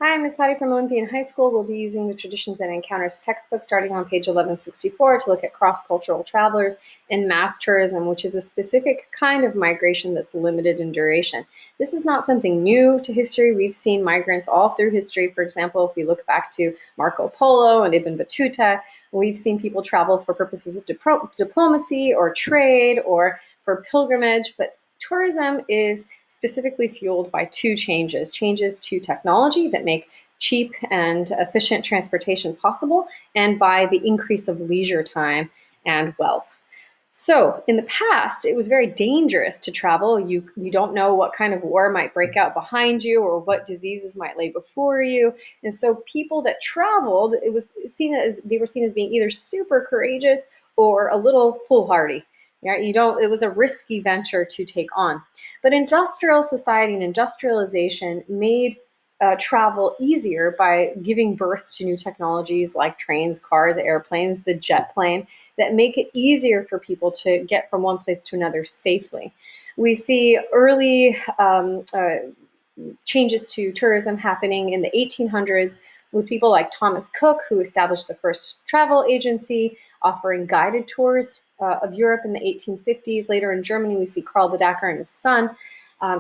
Hi, I'm Ms. Hattie from Olympian High School. We'll be using the Traditions and Encounters textbook starting on page 1164 to look at cross-cultural travelers and mass tourism, which is a specific kind of migration that's limited in duration. This is not something new to history. We've seen migrants all through history. For example, if we look back to Marco Polo and Ibn Battuta, we've seen people travel for purposes of diplomacy or trade or for pilgrimage, but tourism is specifically fueled by two changes to technology that make cheap and efficient transportation possible, and by the increase of leisure time and wealth. So in the past, it was very dangerous to travel. You don't know what kind of war might break out behind you or what diseases might lay before you. And so people that traveled, they were seen as being either super courageous or a little foolhardy. Right? It was a risky venture to take on. But industrial society and industrialization made travel easier by giving birth to new technologies like trains, cars, airplanes, the jet plane, that make it easier for people to get from one place to another safely. We see early changes to tourism happening in the 1800s with people like Thomas Cook, who established the first travel agency, offering guided tours of Europe in the 1850s. Later in Germany, we see Karl Baedeker and his son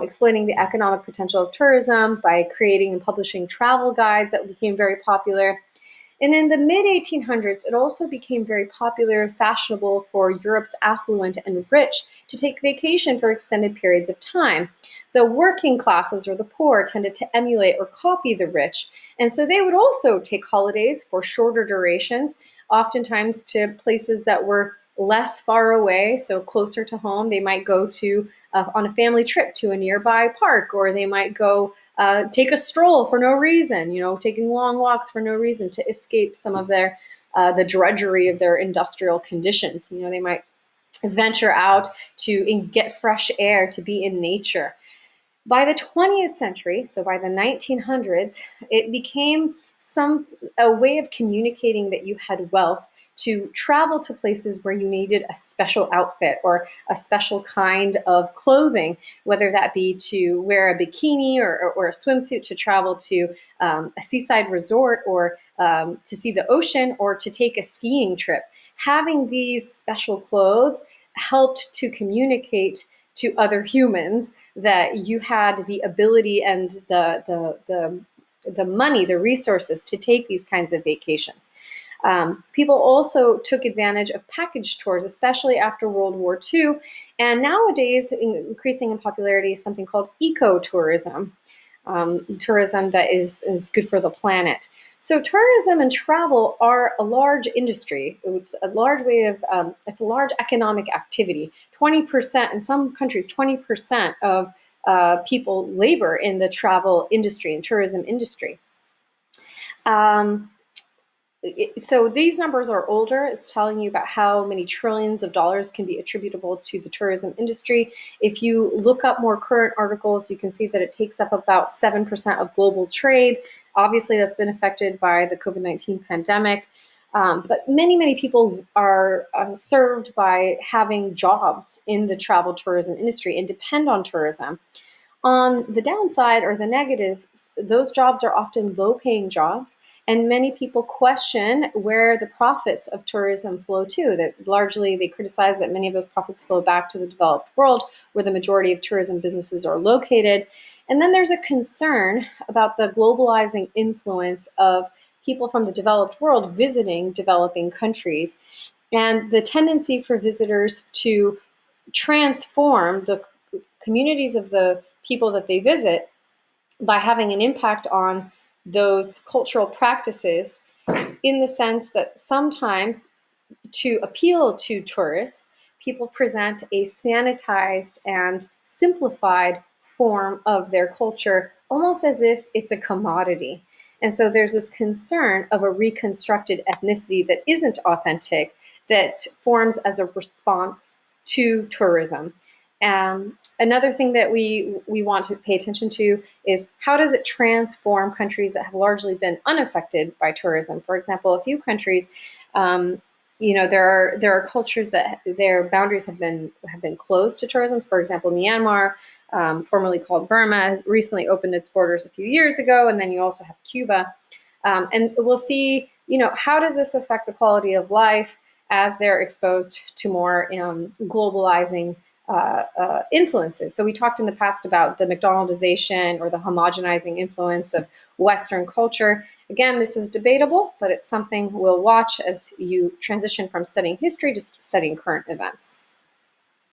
explaining the economic potential of tourism by creating and publishing travel guides that became very popular. And in the mid-1800s, it also became very popular and fashionable for Europe's affluent and rich to take vacation for extended periods of time. The working classes or the poor tended to emulate or copy the rich, and so they would also take holidays for shorter durations, oftentimes to places that were less far away, so closer to home. They might go to on a family trip to a nearby park, or they might go take a stroll for no reason, taking long walks for no reason to escape some of the drudgery of their industrial conditions. They might venture out to get fresh air, to be in nature. By the 20th century, so by the 1900s, it became a way of communicating that you had wealth to travel to places where you needed a special outfit or a special kind of clothing, whether that be to wear a bikini or a swimsuit to travel to a seaside resort, or to see the ocean, or to take a skiing trip. Having these special clothes helped to communicate to other humans that you had the ability and the money, the resources to take these kinds of vacations. People also took advantage of package tours, especially after World War II. And nowadays, increasing in popularity is something called ecotourism, tourism that is good for the planet. So tourism and travel are a large industry. It's a large way of, it's a large economic activity. 20%, in some countries, 20% of people labor in the travel industry and tourism industry. So these numbers are older. It's telling you about how many trillions of dollars can be attributable to the tourism industry. If you look up more current articles, you can see that it takes up about 7% of global trade. Obviously, that's been affected by the COVID-19 pandemic. But many people are served by having jobs in the travel tourism industry and depend on tourism. On the downside, or the negative, those jobs are often low-paying jobs, and many people question where the profits of tourism flow to. That largely they criticize that many of those profits flow back to the developed world, where the majority of tourism businesses are located. And then there's a concern about the globalizing influence of people from the developed world visiting developing countries, and the tendency for visitors to transform the communities of the people that they visit by having an impact on those cultural practices, in the sense that sometimes, to appeal to tourists, people present a sanitized and simplified form of their culture, almost as if it's a commodity. And so there's this concern of a reconstructed ethnicity that isn't authentic, that forms as a response to tourism. Another thing that we want to pay attention to is, how does it transform countries that have largely been unaffected by tourism? For example, a few countries there are cultures that their boundaries have been closed to tourism. For example, Myanmar, formerly called Burma, has recently opened its borders a few years ago, and then you also have Cuba. And we'll see, how does this affect the quality of life as they're exposed to more globalizing influences. So we talked in the past about the McDonaldization or the homogenizing influence of Western culture. Again, this is debatable, but it's something we'll watch as you transition from studying history to studying current events.